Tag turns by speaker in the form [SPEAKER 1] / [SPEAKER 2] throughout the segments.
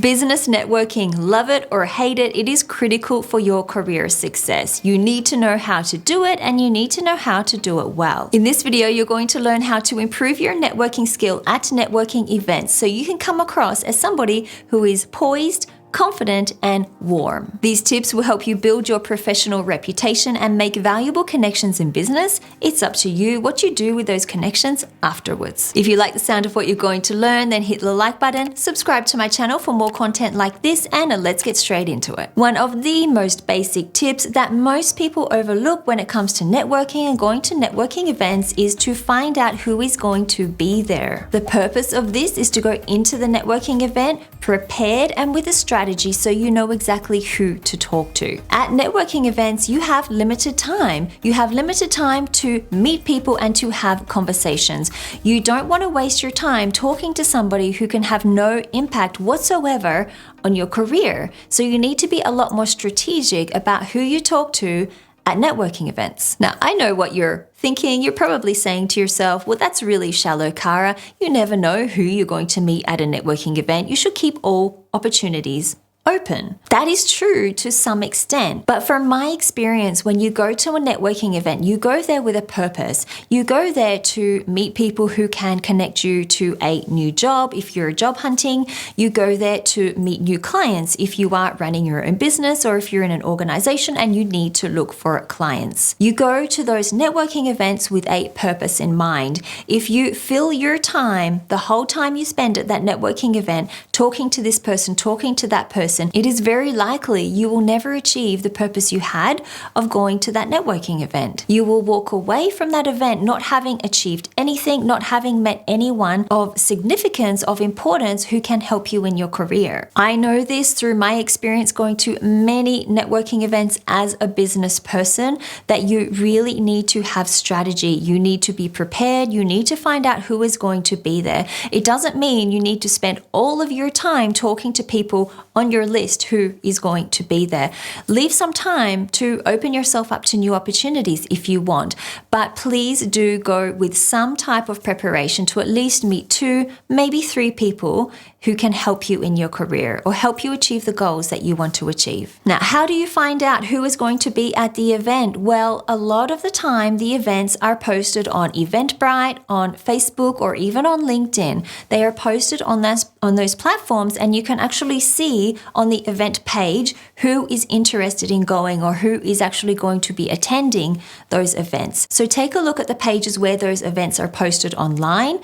[SPEAKER 1] Business networking, love it or hate it, it is critical for your career success. You need to know how to do it and you need to know how to do it well. In this video, you're going to learn how to improve your networking skill at networking events so you can come across as somebody who is poised, confident, and warm. These tips will help you build your professional reputation and make valuable connections in business. It's up to you what you do with those connections afterwards. If you like the sound of what you're going to learn, then hit the like button, subscribe to my channel for more content like this, and let's get straight into it. One of the most basic tips that most people overlook when it comes to networking and going to networking events is to find out who is going to be there. The purpose of this is to go into the networking event prepared and with a strategy so you know exactly who to talk to. At networking events, you have limited time. You have limited time to meet people and to have conversations. You don't want to waste your time talking to somebody who can have no impact whatsoever on your career. So you need to be a lot more strategic about who you talk to at networking events. Now, I know what you're thinking. You're probably saying to yourself, well, that's really shallow, Cara. You never know who you're going to meet at a networking event. You should keep all opportunities open. That is true to some extent. But from my experience, when you go to a networking event, you go there with a purpose. You go there to meet people who can connect you to a new job if you're job hunting. You go there to meet new clients if you are running your own business or if you're in an organization and you need to look for clients. You go to those networking events with a purpose in mind. If you fill your time, the whole time you spend at that networking event, talking to this person, talking to that person, it is very likely you will never achieve the purpose you had of going to that networking event. You will walk away from that event not having achieved anything, not having met anyone of significance, of importance who can help you in your career. I know this through my experience going to many networking events as a business person, that you really need to have strategy. You need to be prepared. You need to find out who is going to be there. It doesn't mean you need to spend all of your time talking to people on your list who is going to be there. Leave some time to open yourself up to new opportunities if you want, but please do go with some type of preparation to at least meet 2, maybe 3 people who can help you in your career or help you achieve the goals that you want to achieve. Now, how do you find out who is going to be at the event? Well, a lot of the time, the events are posted on Eventbrite, on Facebook, or even on LinkedIn. They are posted on those platforms, and you can actually see on the event page who is interested in going or who is actually going to be attending those events. So take a look at the pages where those events are posted online.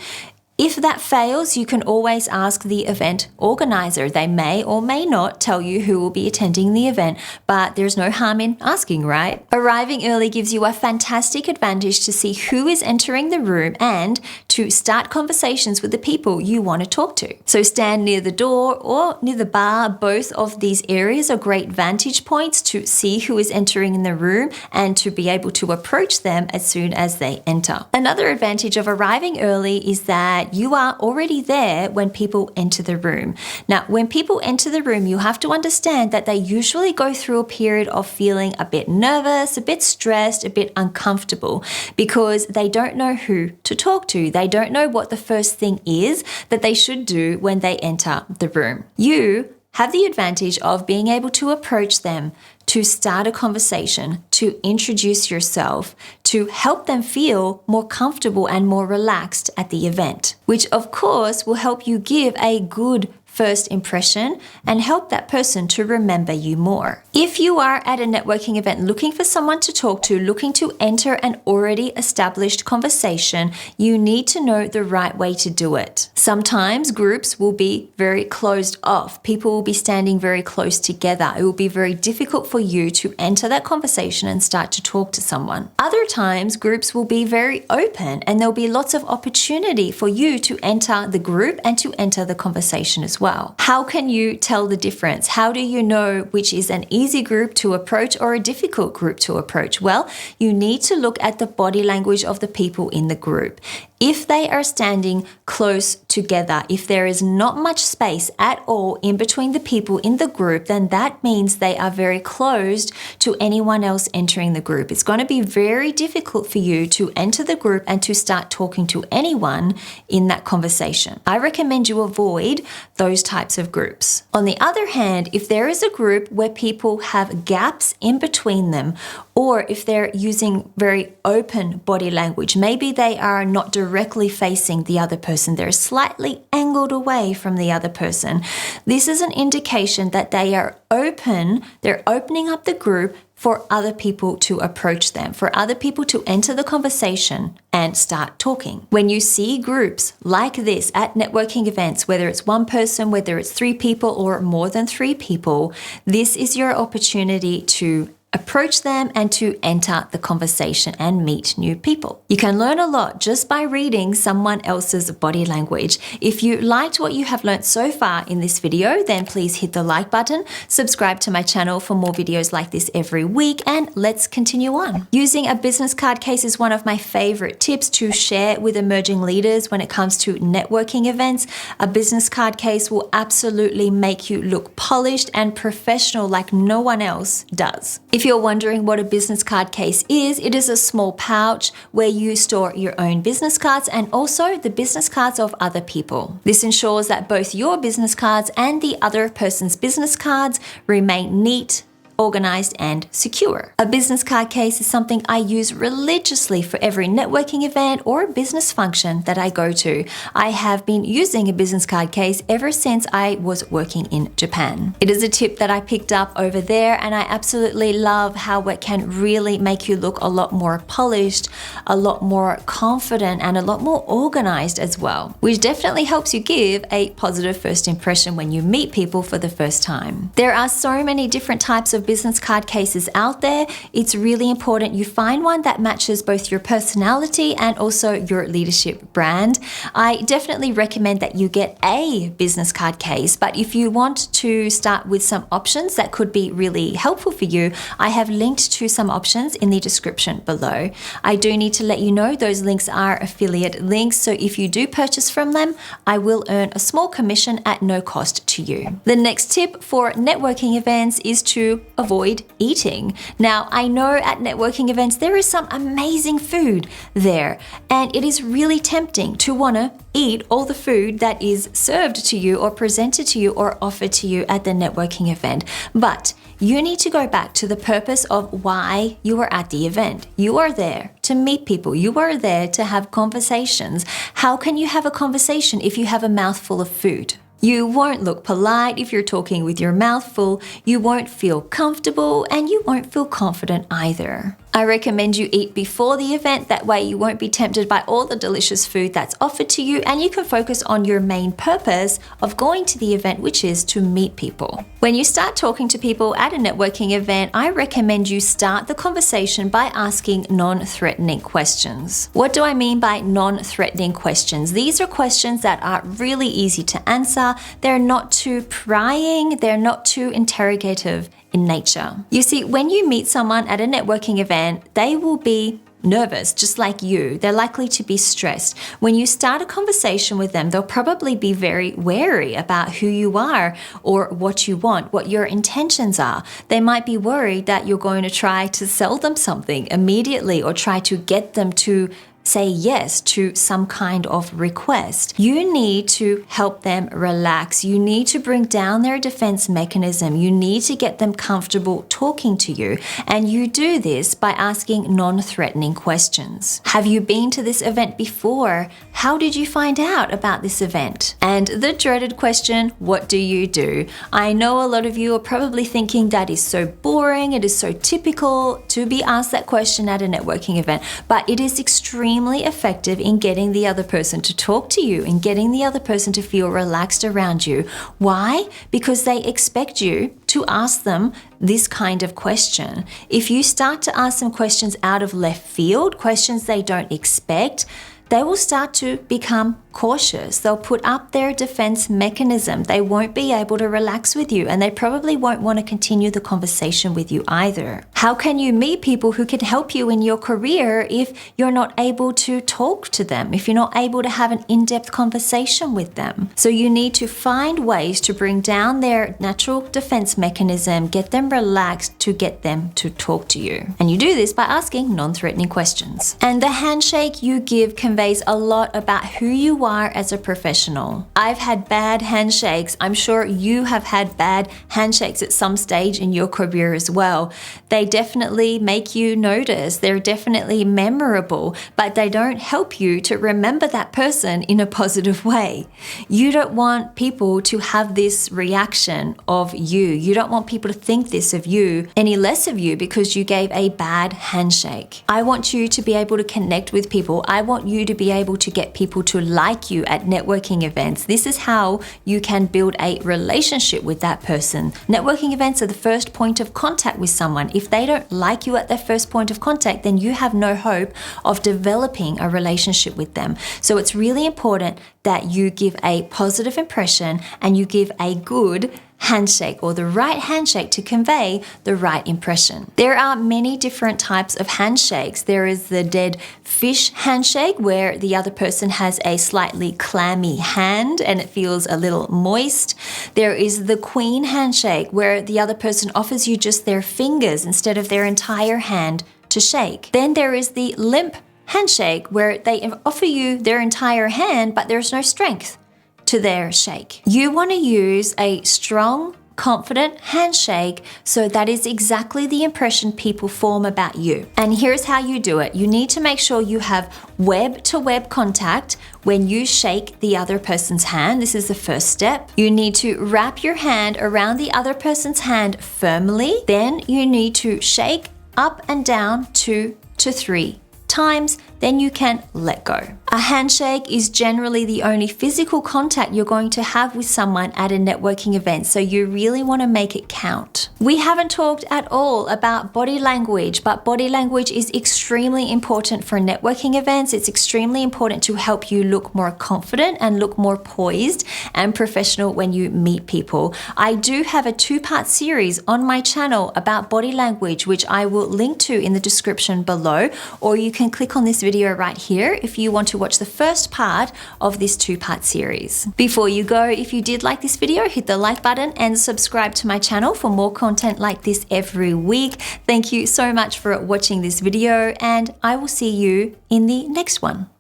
[SPEAKER 1] If that fails, you can always ask the event organizer. They may or may not tell you who will be attending the event, but there's no harm in asking, right? Arriving early gives you a fantastic advantage to see who is entering the room and to start conversations with the people you want to talk to. So stand near the door or near the bar. Both of these areas are great vantage points to see who is entering in the room and to be able to approach them as soon as they enter. Another advantage of arriving early is that you are already there when people enter the room. Now, when people enter the room, you have to understand that they usually go through a period of feeling a bit nervous, a bit stressed, a bit uncomfortable because they don't know who to talk to. They don't know what the first thing is that they should do when they enter the room. You have the advantage of being able to approach them, to start a conversation, to introduce yourself, to help them feel more comfortable and more relaxed at the event, which of course will help you give a good first impression and help that person to remember you more. If you are at a networking event looking for someone to talk to, looking to enter an already established conversation, you need to know the right way to do it. Sometimes groups will be very closed off. People will be standing very close together. It will be very difficult for you to enter that conversation and start to talk to someone. Other times, groups will be very open and there'll be lots of opportunity for you to enter the group and to enter the conversation as well. How can you tell the difference? How do you know which is an easy group to approach or a difficult group to approach? Well, you need to look at the body language of the people in the group. If they are standing close together, if there is not much space at all in between the people in the group, then that means they are very closed to anyone else entering the group. It's going to be very difficult for you to enter the group and to start talking to anyone in that conversation. I recommend you avoid those types of groups. On the other hand, if there is a group where people have gaps in between them, or if they're using very open body language, maybe they are not directly facing the other person, they're slightly angled away from the other person. This is an indication that they are open, they're opening up the group for other people to approach them, for other people to enter the conversation and start talking. When you see groups like this at networking events, whether it's one person, whether it's 3 people or more than 3 people, this is your opportunity to approach them and to enter the conversation and meet new people. You can learn a lot just by reading someone else's body language. If you liked what you have learned so far in this video, then please hit the like button, subscribe to my channel for more videos like this every week, and let's continue on. Using a business card case is one of my favorite tips to share with emerging leaders when it comes to networking events. A business card case will absolutely make you look polished and professional like no one else does. If you're wondering what a business card case is, it is a small pouch where you store your own business cards and also the business cards of other people. This ensures that both your business cards and the other person's business cards remain neat, organized, and secure. A business card case is something I use religiously for every networking event or business function that I go to. I have been using a business card case ever since I was working in Japan. It is a tip that I picked up over there, and I absolutely love how it can really make you look a lot more polished, a lot more confident, and a lot more organized as well, which definitely helps you give a positive first impression when you meet people for the first time. There are so many different types of business card cases out there. It's really important you find one that matches both your personality and also your leadership brand. I definitely recommend that you get a business card case, but if you want to start with some options that could be really helpful for you, I have linked to some options in the description below. I do need to let you know those links are affiliate links, so if you do purchase from them, I will earn a small commission at no cost to you. The next tip for networking events is to avoid eating. Now, I know at networking events there is some amazing food there, and it is really tempting to want to eat all the food that is served to you or presented to you or offered to you at the networking event. But you need to go back to the purpose of why you are at the event. You are there to meet people. You are there to have conversations. How can you have a conversation if you have a mouthful of food? You won't look polite if you're talking with your mouth full, you won't feel comfortable, and you won't feel confident either. I recommend you eat before the event, that way you won't be tempted by all the delicious food that's offered to you, and you can focus on your main purpose of going to the event, which is to meet people. When you start talking to people at a networking event, I recommend you start the conversation by asking non-threatening questions. What do I mean by non-threatening questions? These are questions that are really easy to answer. They're not too prying, they're not too interrogative in nature. You see, when you meet someone at a networking event, they will be nervous, just like you. They're likely to be stressed. When you start a conversation with them, they'll probably be very wary about who you are or what you want, what your intentions are. They might be worried that you're going to try to sell them something immediately or try to get them to say yes to some kind of request. You need to help them relax. You need to bring down their defense mechanism. You need to get them comfortable talking to you. And you do this by asking non-threatening questions. Have you been to this event before? How did you find out about this event? And the dreaded question, what do you do? I know a lot of you are probably thinking that is so boring, it is so typical to be asked that question at a networking event, but it is extremely effective in getting the other person to talk to you and getting the other person to feel relaxed around you. Why? Because they expect you to ask them this kind of question. If you start to ask them questions out of left field, questions they don't expect, they will start to become cautious. They'll put up their defense mechanism. They won't be able to relax with you, and they probably won't want to continue the conversation with you either. How can you meet people who can help you in your career if you're not able to talk to them, if you're not able to have an in-depth conversation with them? So you need to find ways to bring down their natural defense mechanism, get them relaxed to get them to talk to you. And you do this by asking non-threatening questions. And the handshake you give conveys a lot about who you are as a professional. I've had bad handshakes. I'm sure you have had bad handshakes at some stage in your career as well. They definitely make you notice. They're definitely memorable, but they don't help you to remember that person in a positive way. You don't want people to have this reaction of you. You don't want people to think this of you, any less of you, because you gave a bad handshake. I want you to be able to connect with people. I want you to be able to get people to like you at networking events. This is how you can build a relationship with that person. Networking events are the first point of contact with someone. If they don't like you at their first point of contact, then you have no hope of developing a relationship with them. So it's really important that you give a positive impression and you give a good handshake, or the right handshake, to convey the right impression. There are many different types of handshakes. There is the dead fish handshake, where the other person has a slightly clammy hand and it feels a little moist. There is the queen handshake, where the other person offers you just their fingers instead of their entire hand to shake. Then there is the limp handshake, where they offer you their entire hand, but there's no strength to their shake. You want to use a strong, confident handshake, so that is exactly the impression people form about you. And here's how you do it. You need to make sure you have web-to-web contact when you shake the other person's hand. This is the first step. You need to wrap your hand around the other person's hand firmly. Then you need to shake up and down 2 to 3 times, then you can let go. A handshake is generally the only physical contact you're going to have with someone at a networking event, so you really want to make it count. We haven't talked at all about body language, but body language is extremely important for networking events. It's extremely important to help you look more confident and look more poised and professional when you meet people. I do have a 2-part series on my channel about body language, which I will link to in the description below, or you can click on this video right here if you want to watch the first part of this 2-part series. Before you go, if you did like this video, hit the like button and subscribe to my channel for more content like this every week. Thank you so much for watching this video, and I will see you in the next one.